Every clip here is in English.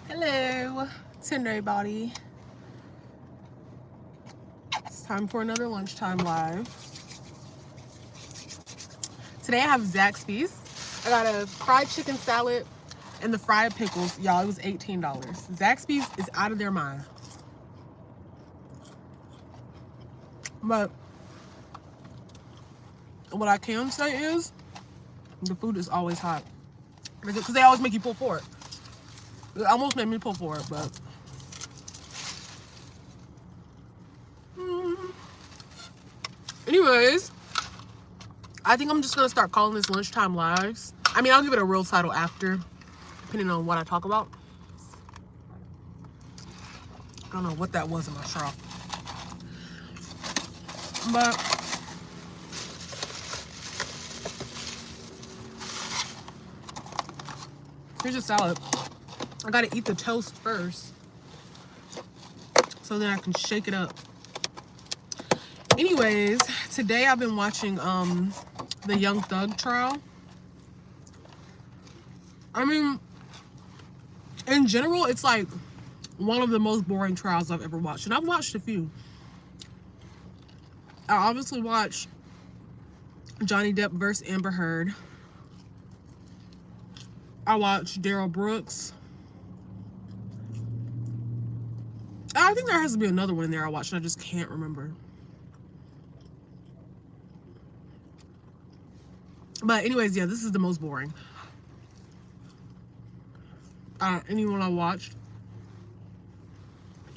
Hello, Tinder body. It's time for another lunchtime live. Today I have Zaxby's. I got a fried chicken salad and the fried pickles. Y'all, it was $18. Zaxby's is out of their mind. But what I can say is the food is always hot. Because they always make you pull for it. It almost made me pull for it, but anyways, I think I'm just gonna start calling this lunchtime lives. I mean, I'll give it a real title after, depending on what I talk about. I don't know what that was in my straw, but here's a salad. I gotta eat the toast first, so then I can shake it up. Anyways, today I've been watching the Young Thug trial. I mean, in general, it's like one of the most boring trials I've ever watched, and I've watched a few. I obviously watched Johnny Depp versus Amber Heard. I watched Daryl Brooks. I think there has to be another one in there I watched, and I just can't remember. But anyways, yeah, this is the most boring. Anyone I watched.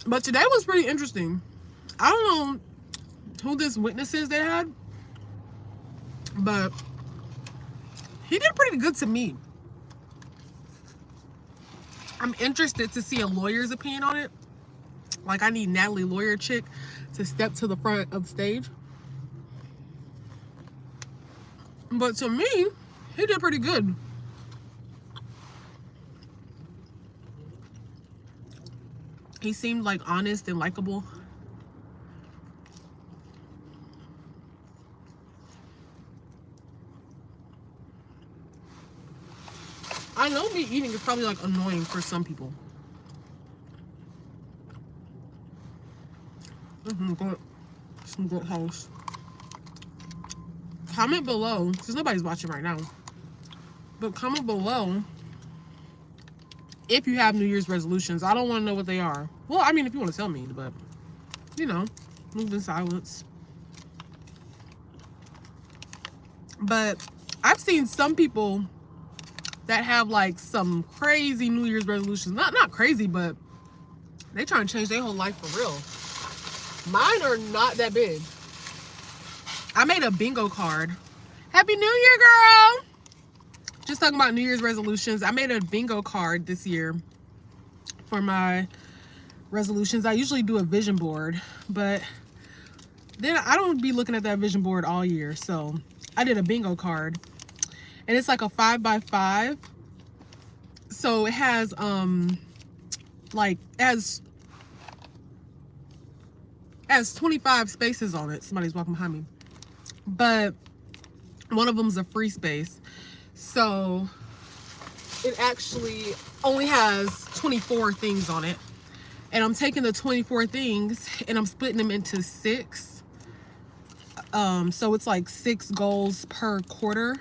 But today was pretty interesting. I don't know who this witness is they had, but he did pretty good to me. I'm interested to see a lawyer's opinion on it. Like, I need Natalie Lawyer Chick to step to the front of the stage. But to me, he did pretty good. He seemed like honest and likable. I know me eating is probably like annoying for some people. Good. Some good house. Comment below, because nobody's watching right now, but comment below if you have New Year's resolutions. I don't want to know what they are. Well, I mean, if you want to tell me, but you know, move in silence. But I've seen some people that have like some crazy New Year's resolutions. Not crazy, but they trying to change their whole life for real. Mine are not that big. I made a bingo card. Happy New Year, girl! Just talking about New Year's resolutions. I made a bingo card this year for my resolutions. I usually do a vision board, but then I don't be looking at that vision board all year. So I did a bingo card, and it's like a 5x5. So it has like as 25 spaces on it. Somebody's walking behind me, but one of them's a free space. So it actually only has 24 things on it. And I'm taking the 24 things and I'm splitting them into 6. So it's like 6 goals per quarter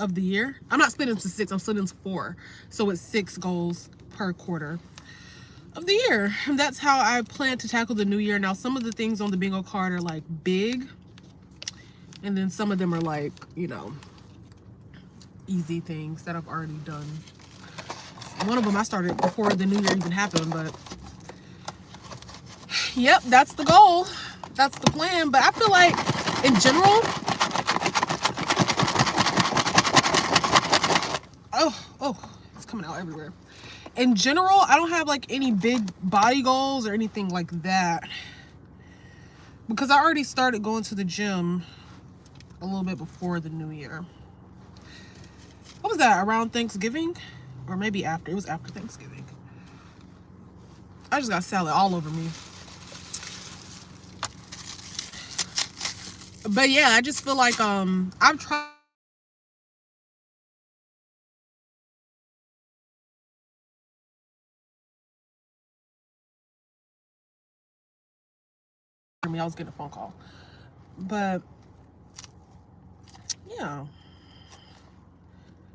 of the year. I'm not splitting into 6, I'm splitting into 4. So it's 6 goals per quarter of the year. And that's how I plan to tackle the new year. Now, some of the things on the bingo card are like big, and then some of them are like, you know, easy things that I've already done. One of them I started before the new year even happened, but yep, that's the goal. That's the plan. But I feel like in general, oh, it's coming out everywhere. In general, I don't have like any big body goals or anything like that, because I already started going to the gym a little bit before the new year. What was that, around Thanksgiving? Or maybe after. It was after Thanksgiving. I just got salad all over me. But yeah, I just feel like I've tried I was getting a phone call. But yeah.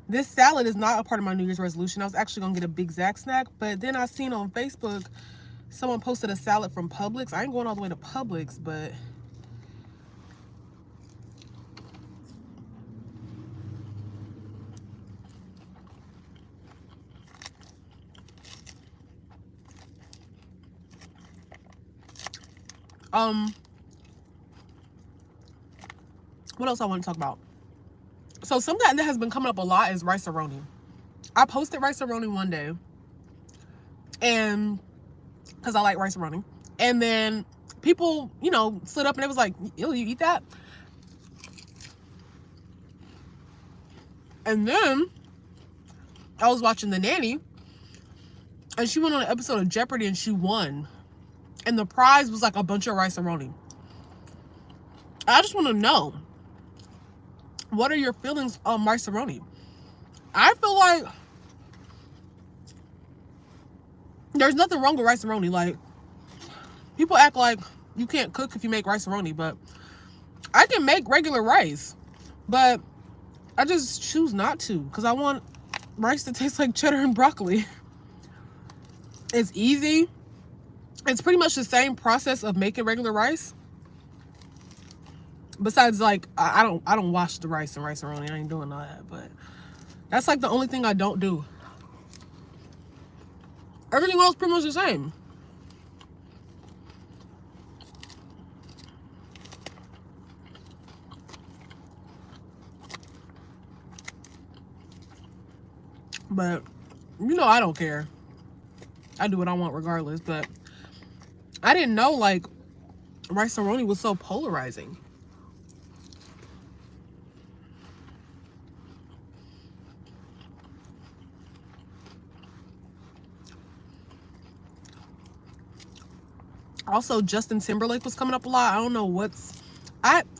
This salad is not a part of my New Year's resolution. I was actually gonna get a Big Zack snack, but then I seen on Facebook someone posted a salad from Publix. I ain't going all the way to Publix, but what else I want to talk about? So something that has been coming up a lot is Rice-A-Roni. I posted Rice-A-Roni one day, and because I like Rice-A-Roni, and then people, you know, slid up and it was like, ew, you eat that? And then I was watching The Nanny, and she went on an episode of Jeopardy and she won, and the prize was like a bunch of Rice-A-Roni. I just want to know, what are your feelings on Rice-A-Roni? I feel like there's nothing wrong with Rice-A-Roni. Like, people act like you can't cook if you make Rice-A-Roni, but I can make regular rice, but I just choose not to because I want rice to taste like cheddar and broccoli. It's easy. It's pretty much the same process of making regular rice. Besides, like, I don't wash the rice and Rice-A-Roni. I ain't doing all that, but that's like the only thing I don't do. Everything else pretty much the same. But, you know, I don't care. I do what I want regardless, but I didn't know, like, Rice-A-Roni was so polarizing. Also, Justin Timberlake was coming up a lot. I don't know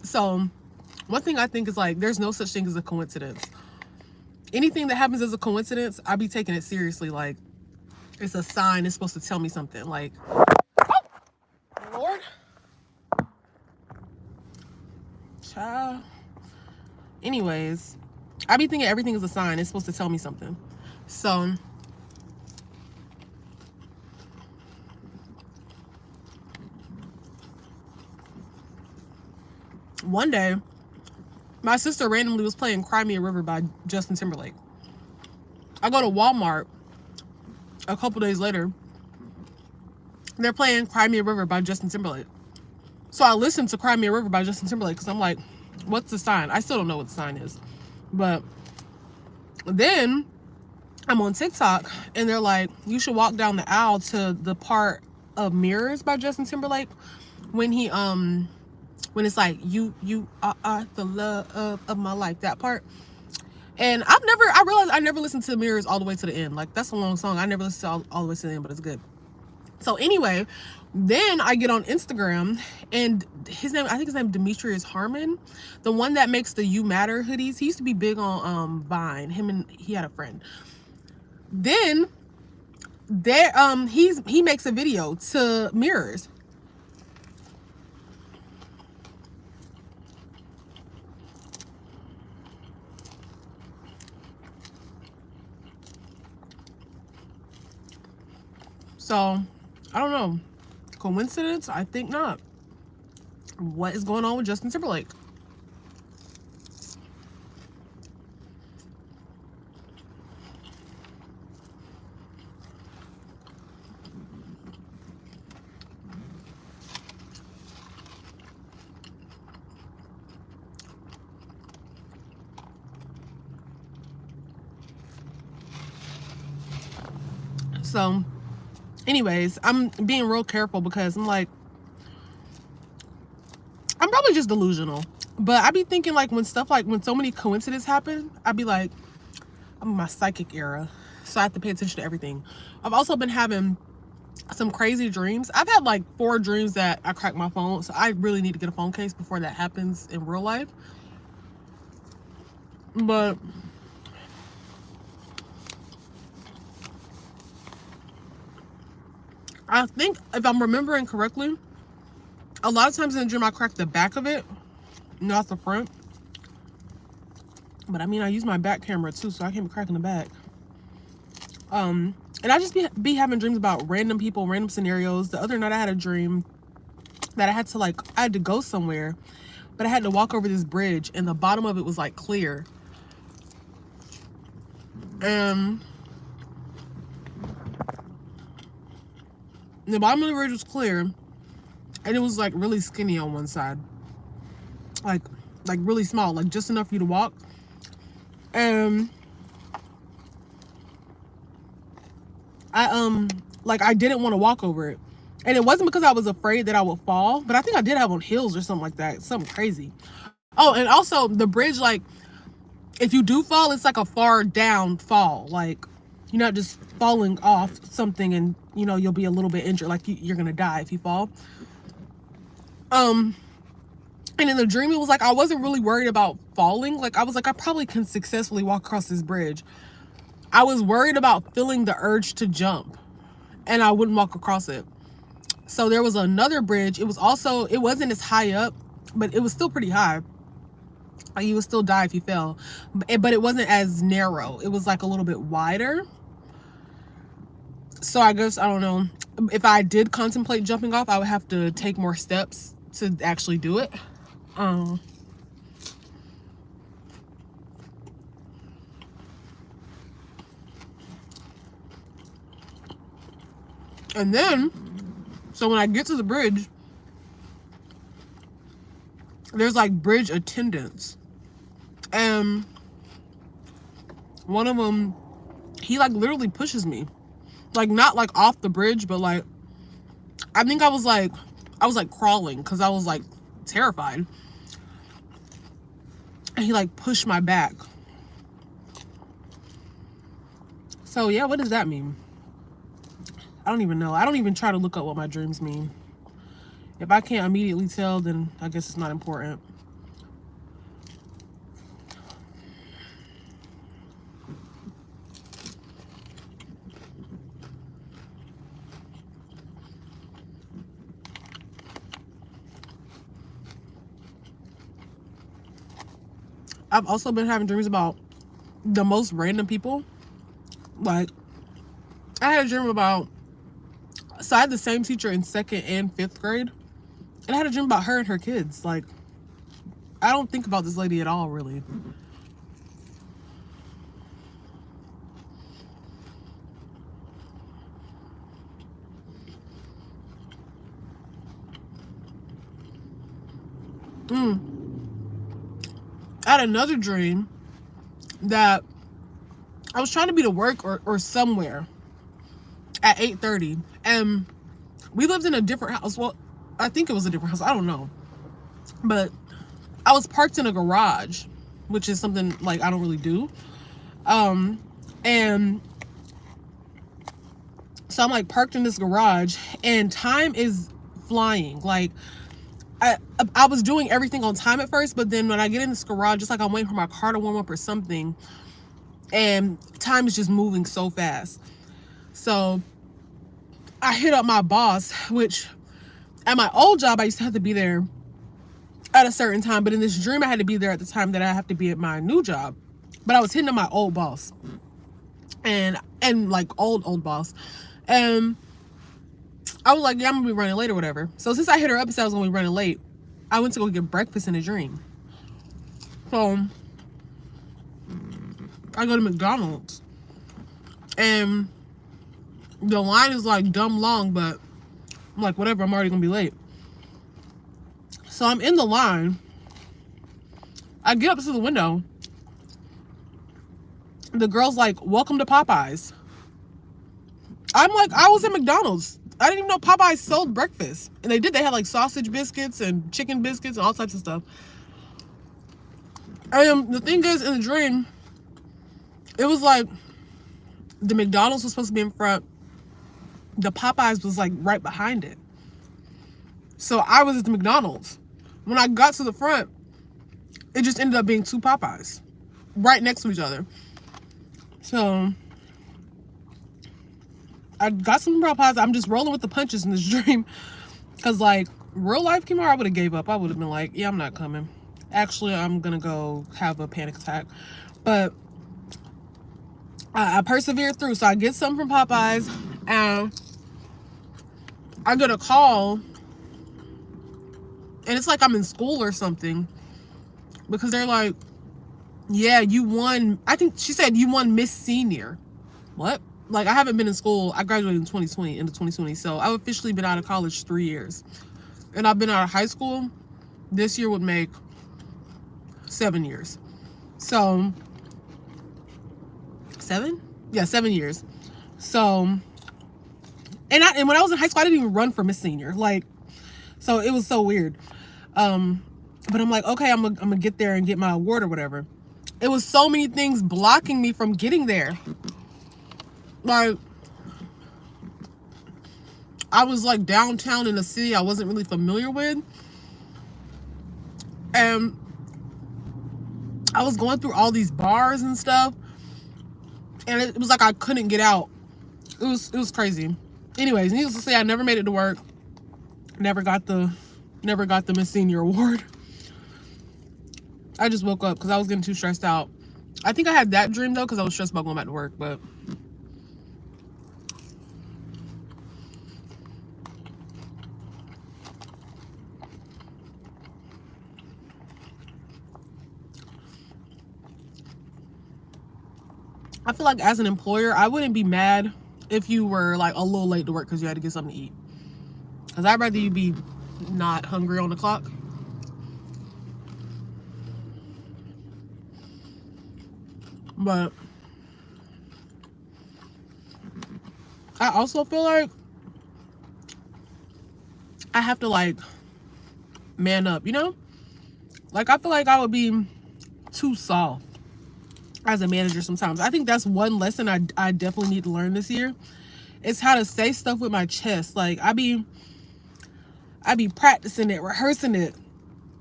so one thing I think is, like, there's no such thing as a coincidence. Anything that happens as a coincidence, I be taking it seriously. Like, it's a sign. It's supposed to tell me something. Like, oh, Lord. Child. Anyways, I be thinking everything is a sign. It's supposed to tell me something. So, one day, my sister randomly was playing Cry Me a River by Justin Timberlake. I go to Walmart a couple days later. They're playing Cry Me a River by Justin Timberlake. So I listened to Cry Me a River by Justin Timberlake because I'm like, what's the sign? I still don't know what the sign is. But then I'm on TikTok and they're like, you should walk down the aisle to the part of Mirrors by Justin Timberlake when he when it's like, you are the love of my life, that part. And I realized I never listened to Mirrors all the way to the end. Like, that's a long song. I never listened to all the way to the end, but it's good. So anyway, then I get on Instagram and I think his name Demetrius Harmon, the one that makes the You Matter hoodies. He used to be big on Vine. He had a friend. Then there he makes a video to Mirrors. So, I don't know. Coincidence? I think not. What is going on with Justin Timberlake? So, anyways, I'm being real careful because I'm like, I'm probably just delusional. But I be thinking, like, when so many coincidences happen, I be like, I'm in my psychic era. So I have to pay attention to everything. I've also been having some crazy dreams. I've had like 4 dreams that I cracked my phone. So I really need to get a phone case before that happens in real life. But I think if I'm remembering correctly, A lot of times in the dream, I crack the back of it, not the front. But I mean, I use my back camera too, so I can't be cracking the back. And I just be having dreams about random people, random scenarios. The other night I had a dream that I had to go somewhere, but I had to walk over this bridge and the bottom of it was like clear. And the bottom of the bridge was clear and it was like really skinny on one side. Like really small, like just enough for you to walk. And I didn't want to walk over it. And it wasn't because I was afraid that I would fall, but I think I did have on heels or something like that. Something crazy. Oh, and also the bridge, like, if you do fall, it's like a far down fall. Like, you're not just falling off something and, you know, you'll be a little bit injured. Like, you're going to die if you fall. And in the dream, it was like, I wasn't really worried about falling. Like, I was like, I probably can successfully walk across this bridge. I was worried about feeling the urge to jump and I wouldn't walk across it. So there was another bridge. It wasn't as high up, but it was still pretty high. Like, you would still die if you fell, but it wasn't as narrow. It was like a little bit wider. So I guess, I don't know, if I did contemplate jumping off, I would have to take more steps to actually do it. And then, so when I get to the bridge, there's like bridge attendants. And one of them, he like literally pushes me. Like not like off the bridge, but like, I think I was like crawling because I was like terrified. And he like pushed my back. So yeah, what does that mean? I don't even know. I don't even try to look up what my dreams mean. If I can't immediately tell, then I guess it's not important. I've also been having dreams about the most random people. Like, I had a dream about, so I had the same teacher in 2nd and 5th grade. And I had a dream about her and her kids. Like, I don't think about this lady at all, really. I had another dream that I was trying to be to work or somewhere at 8:30. And we lived in a different house. Well, I think it was a different house. I don't know. But I was parked in a garage, which is something like I don't really do. And so I'm like parked in this garage and time is flying. Like I was doing everything on time at first, but then when I get in this garage, it's like I'm waiting for my car to warm up or something. And time is just moving so fast. So I hit up my boss, which at my old job, I used to have to be there at a certain time. But in this dream, I had to be there at the time that I have to be at my new job. But I was hitting up my old boss. And like old boss. And I was like, yeah, I'm gonna be running late or whatever. So since I hit her up and said I was gonna be running late, I went to go get breakfast in a dream. So I go to McDonald's and the line is like dumb long, but I'm like, whatever, I'm already gonna be late. So I'm in the line. I get up to the window. The girl's like, welcome to Popeyes. I'm like, I was at McDonald's. I didn't even know Popeyes sold breakfast. And they did. They had like sausage biscuits and chicken biscuits and all types of stuff. And the thing is, in the dream, it was like the McDonald's was supposed to be in front. The Popeyes was like right behind it. So I was at the McDonald's. When I got to the front, it just ended up being 2 Popeyes right next to each other. So I got some Popeyes. I'm just rolling with the punches in this dream. Because like real life came out, I would have gave up. I would have been like, yeah, I'm not coming. Actually, I'm gonna go have a panic attack. But I persevered through. So I get some from Popeyes, and I get a call, and it's like I'm in school or something, because they're like, yeah, you won. I think she said you won Miss Senior. What? Like, I haven't been in school. I graduated in 2020, into 2020. So I've officially been out of college 3 years. And I've been out of high school. This year would make 7 years. So, 7? Yeah, 7 years. So, and when I was in high school, I didn't even run for Miss Senior. Like, so it was so weird. But I'm like, okay, I'm gonna get there and get my award or whatever. It was so many things blocking me from getting there. Like, I was like downtown in a city I wasn't really familiar with. And I was going through all these bars and stuff. And it was like I couldn't get out. It was crazy. Anyways, needless to say, I never made it to work. Never got the Miss Senior award. I just woke up because I was getting too stressed out. I think I had that dream though because I was stressed about going back to work, but I feel like as an employer, I wouldn't be mad if you were like a little late to work because you had to get something to eat. Because I'd rather you be not hungry on the clock. But I also feel like I have to like man up, you know? Like, I feel like I would be too soft as a manager sometimes. I think that's one lesson I definitely need to learn this year. It's how to say stuff with my chest. Like, I be practicing it, rehearsing it.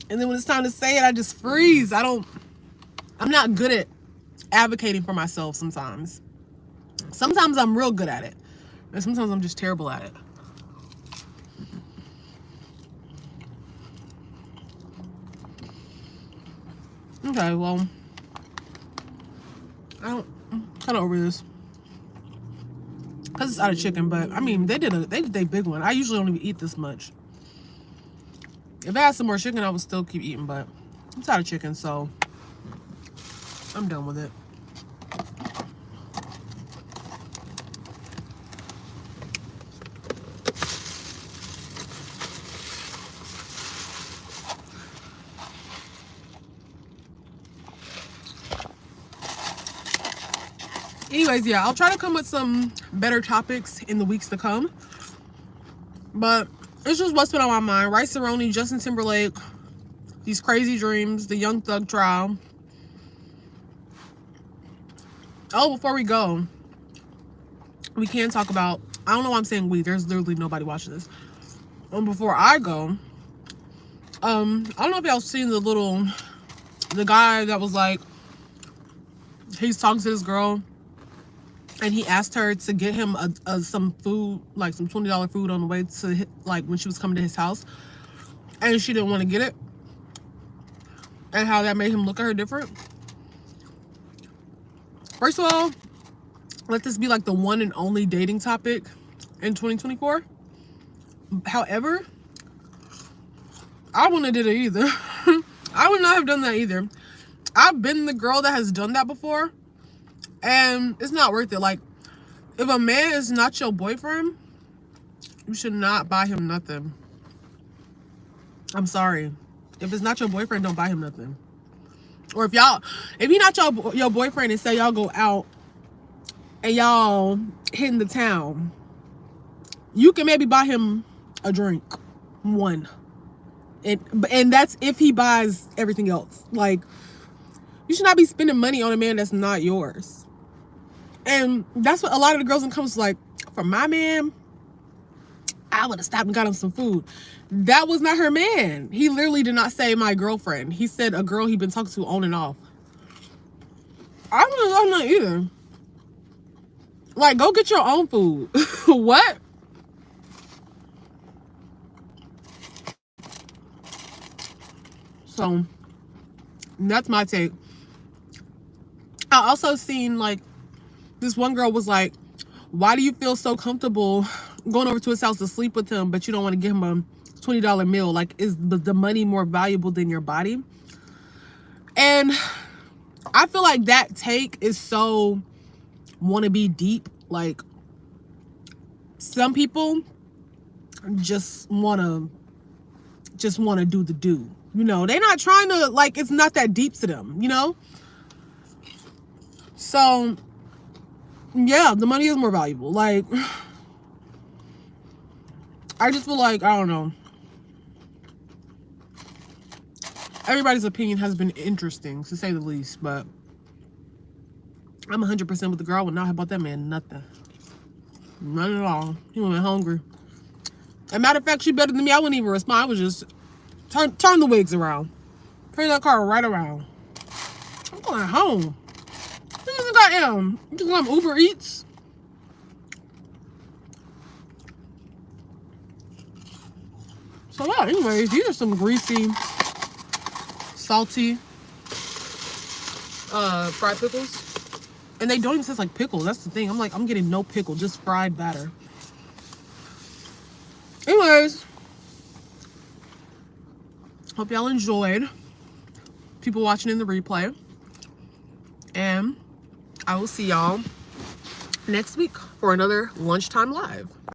And then when it's time to say it, I just freeze. I'm not good at advocating for myself sometimes. Sometimes I'm real good at it. And sometimes I'm just terrible at it. Okay, well, I'm kind of over this because it's out of chicken. But I mean, they did a big one. I usually don't even eat this much. If I had some more chicken, I would still keep eating. But it's out of chicken, so I'm done with it. Anyways, yeah, I'll try to come with some better topics in the weeks to come. But it's just what's been on my mind. Rice Aroni, Justin Timberlake, these crazy dreams, the Young Thug trial. Oh, before we go, we can talk about, I don't know why I'm saying we, there's literally nobody watching this. Before I go, I don't know if y'all seen the guy that was like, he's talking to this girl and he asked her to get him some food, like some $20 food on the way to, like, when she was coming to his house, and she didn't want to get it, and how that made him look at her different. First of all, let this be like the one and only dating topic in 2024. However, I wouldn't have did it either. I would not have done that either. I've been the girl that has done that before, and it's not worth it. Like, if a man is not your boyfriend, you should not buy him nothing. I'm sorry. If it's not your boyfriend, don't buy him nothing. Or if he not your boyfriend and say y'all go out and y'all hitting the town, you can maybe buy him a drink, one. And that's if he buys everything else. Like, you should not be spending money on a man that's not yours. And that's what a lot of the girls in comments like, for my man, I would have stopped and got him some food. That was not her man. He literally did not say my girlfriend. He said a girl he'd been talking to on and off. I wouldn't have done that either. Like, go get your own food. What? So that's my take. I also seen like this one girl was like, why do you feel so comfortable going over to his house to sleep with him, but you don't want to give him a $20 meal? Like, is the money more valuable than your body? And I feel like that take is so want to be deep. Like, some people just want to do the do. You know, they're not trying to, like, it's not that deep to them, you know? So, yeah, the money is more valuable. Like, I just feel like, I don't know. Everybody's opinion has been interesting, to say the least, but I'm 100% with the girl. I would not have bought that man nothing. None at all. He went hungry. As a matter of fact, she better than me. I wouldn't even respond. I would just turn the wigs around. Turn that car right around. I'm going home. This is goddamn. You just want Uber Eats? So yeah, anyways, these are some greasy, salty fried pickles. And they don't even taste like pickles. That's the thing. I'm like, I'm getting no pickle, just fried batter. Anyways, hope y'all enjoyed. People watching in the replay. And I will see y'all next week for another Lunchtime Live.